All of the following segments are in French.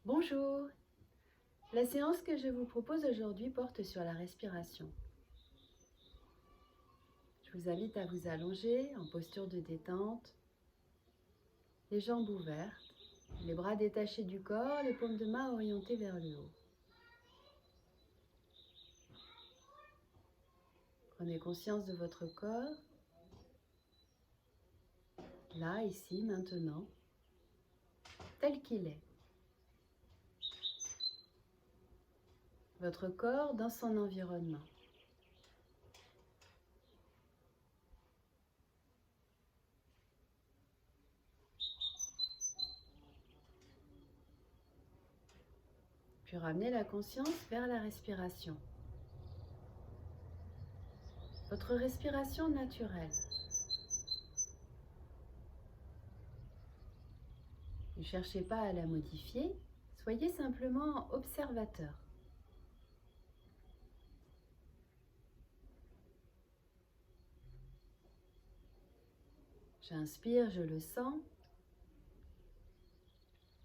Bonjour, la séance que je vous propose aujourd'hui porte sur la respiration. Je vous invite à vous allonger en posture de détente, les jambes ouvertes, les bras détachés du corps, les paumes de main orientées vers le haut. Prenez conscience de votre corps, là, ici, maintenant, tel qu'il est. Votre corps dans son environnement. Puis ramenez la conscience vers la respiration. Votre respiration naturelle. Ne cherchez pas à la modifier, soyez simplement observateur. J'inspire, je le sens.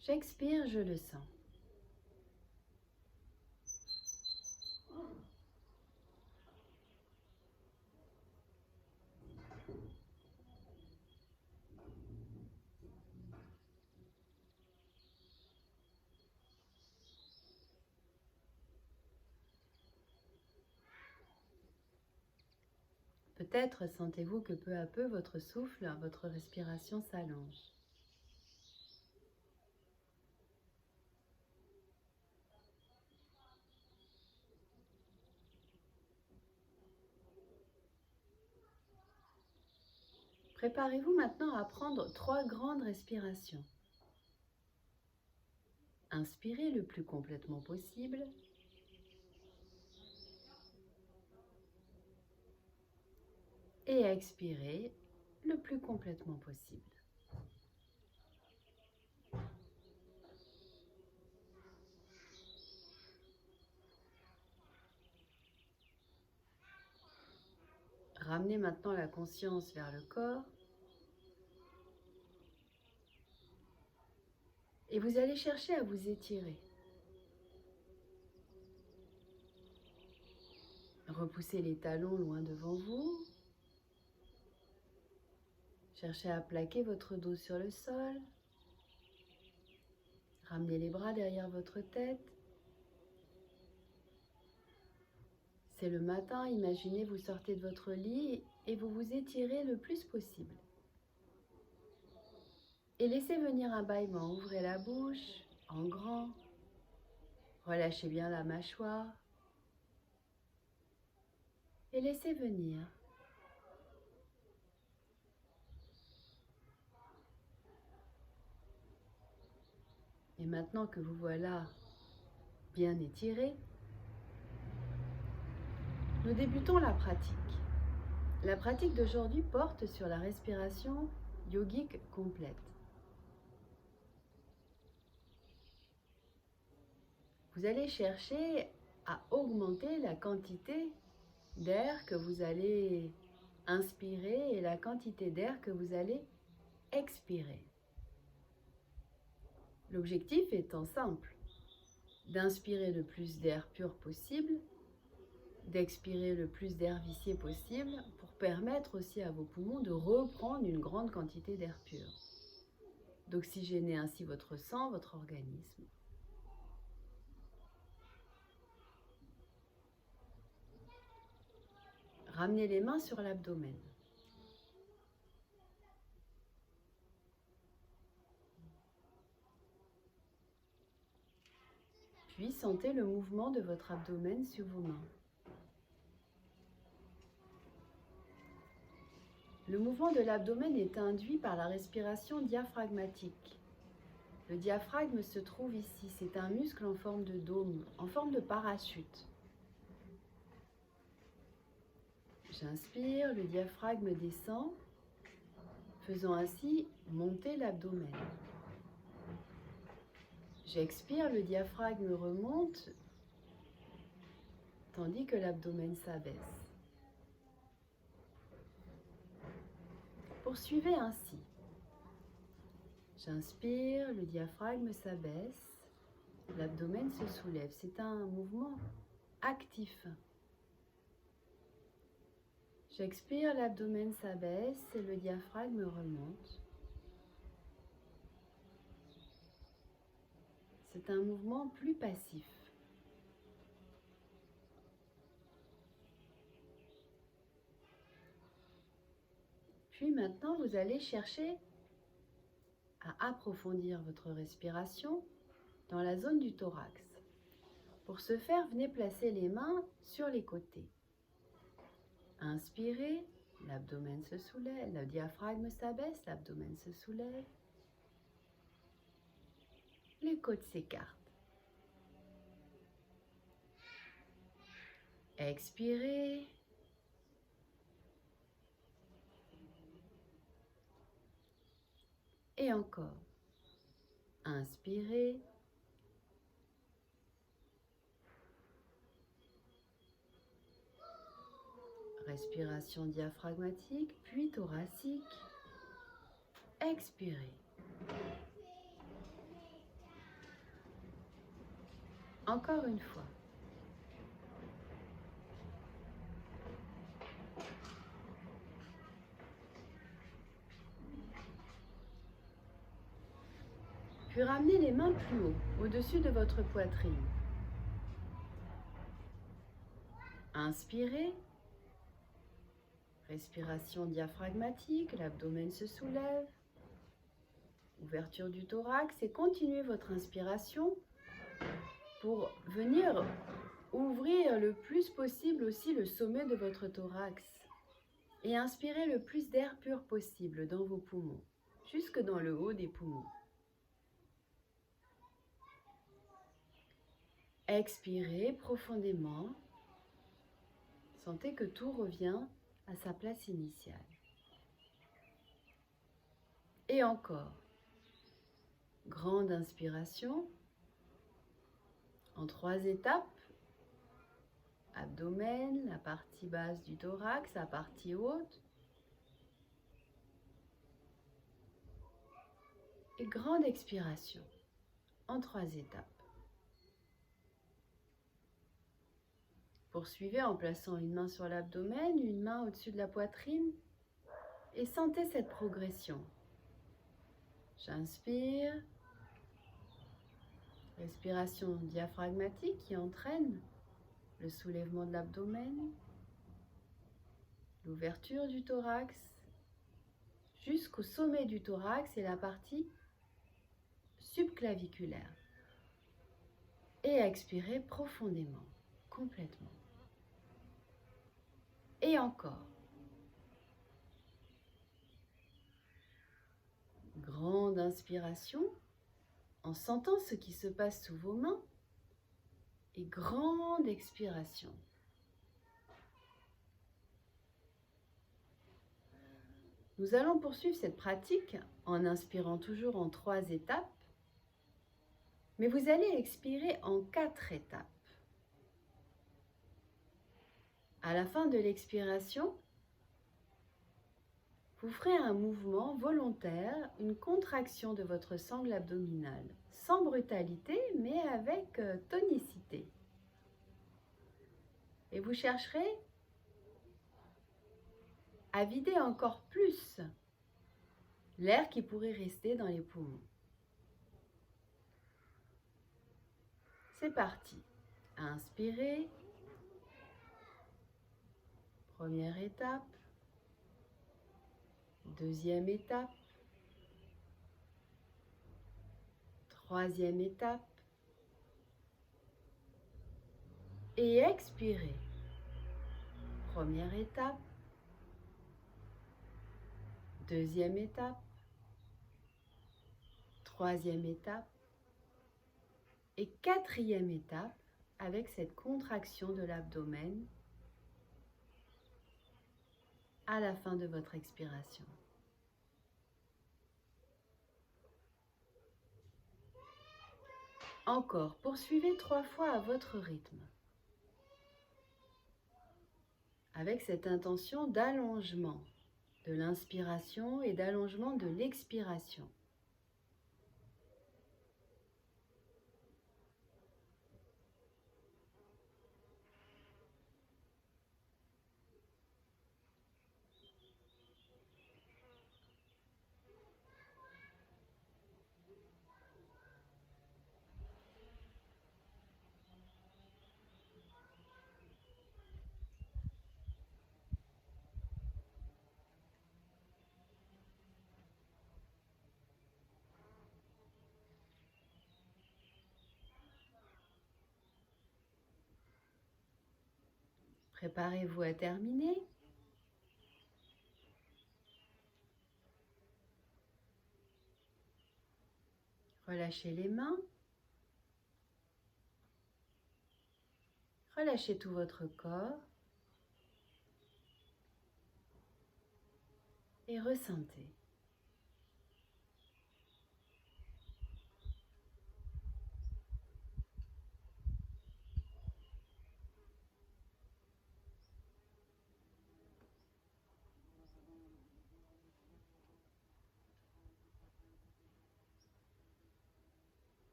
J'expire, je le sens. Peut-être sentez-vous que peu à peu votre souffle, votre respiration s'allonge. Préparez-vous maintenant à prendre 3 grandes respirations. Inspirez le plus complètement possible. Et expirez le plus complètement possible. Ramenez maintenant la conscience vers le corps. Et vous allez chercher à vous étirer. Repoussez les talons loin devant vous. Cherchez à plaquer votre dos sur le sol. Ramenez les bras derrière votre tête. C'est le matin, imaginez vous sortez de votre lit et vous vous étirez le plus possible. Et laissez venir un bâillement. Ouvrez la bouche en grand. Relâchez bien la mâchoire. Et laissez venir. Et maintenant que vous voilà bien étiré, nous débutons la pratique. La pratique d'aujourd'hui porte sur la respiration yogique complète. Vous allez chercher à augmenter la quantité d'air que vous allez inspirer et la quantité d'air que vous allez expirer. L'objectif étant simple, d'inspirer le plus d'air pur possible, d'expirer le plus d'air vicié possible pour permettre aussi à vos poumons de reprendre une grande quantité d'air pur, d'oxygéner ainsi votre sang, votre organisme. Ramenez les mains sur l'abdomen. Puis sentez le mouvement de votre abdomen sur vos mains. Le mouvement de l'abdomen est induit par la respiration diaphragmatique. Le diaphragme se trouve ici, c'est un muscle en forme de dôme, en forme de parachute. J'inspire, le diaphragme descend, faisant ainsi monter l'abdomen. J'expire, le diaphragme remonte, tandis que l'abdomen s'abaisse. Poursuivez ainsi. J'inspire, le diaphragme s'abaisse. l'abdomen se soulève. C'est un mouvement actif. J'expire, l'abdomen s'abaisse et le diaphragme remonte. C'est un mouvement plus passif. Puis maintenant, vous allez chercher à approfondir votre respiration dans la zone du thorax. Pour ce faire, venez placer les mains sur les côtés. Inspirez, l'abdomen se soulève, le diaphragme s'abaisse, l'abdomen se soulève. Les côtes s'écartent. Expirez. Et encore. Inspirez. Respiration diaphragmatique, puis thoracique. Expirez. Encore une fois. Puis ramenez les mains plus haut, au-dessus de votre poitrine. Inspirez. Respiration diaphragmatique, l'abdomen se soulève. Ouverture du thorax et continuez votre inspiration pour venir ouvrir le plus possible aussi le sommet de votre thorax. Et inspirez le plus d'air pur possible dans vos poumons, jusque dans le haut des poumons. Expirez profondément. Sentez que tout revient à sa place initiale. Et encore. Grande inspiration. En 3 étapes. Abdomen, la partie basse du thorax, la partie haute. Et grande expiration. En 3 étapes. Poursuivez en plaçant une main sur l'abdomen, une main au-dessus de la poitrine et sentez cette progression. J'inspire, respiration diaphragmatique qui entraîne le soulèvement de l'abdomen, l'ouverture du thorax jusqu'au sommet du thorax et la partie subclaviculaire. Et expirez profondément, complètement. Et encore. Grande inspiration en sentant ce qui se passe sous vos mains et grande expiration. Nous allons poursuivre cette pratique en inspirant toujours en 3 étapes, mais vous allez expirer en 4 étapes. À la fin de l'expiration, vous ferez un mouvement volontaire, une contraction de votre sangle abdominale, sans brutalité, mais avec tonicité. Et vous chercherez à vider encore plus l'air qui pourrait rester dans les poumons. C'est parti. Inspirez. Première étape. Deuxième étape. Troisième étape. Et expirez. Première étape. Deuxième étape. Troisième étape. Et quatrième étape avec cette contraction de l'abdomen à la fin de votre expiration. Encore, poursuivez 3 fois à votre rythme. Avec cette intention d'allongement de l'inspiration et d'allongement de l'expiration. Préparez-vous à terminer. Relâchez les mains. Relâchez tout votre corps. Et ressentez.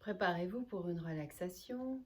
Préparez-vous pour une relaxation.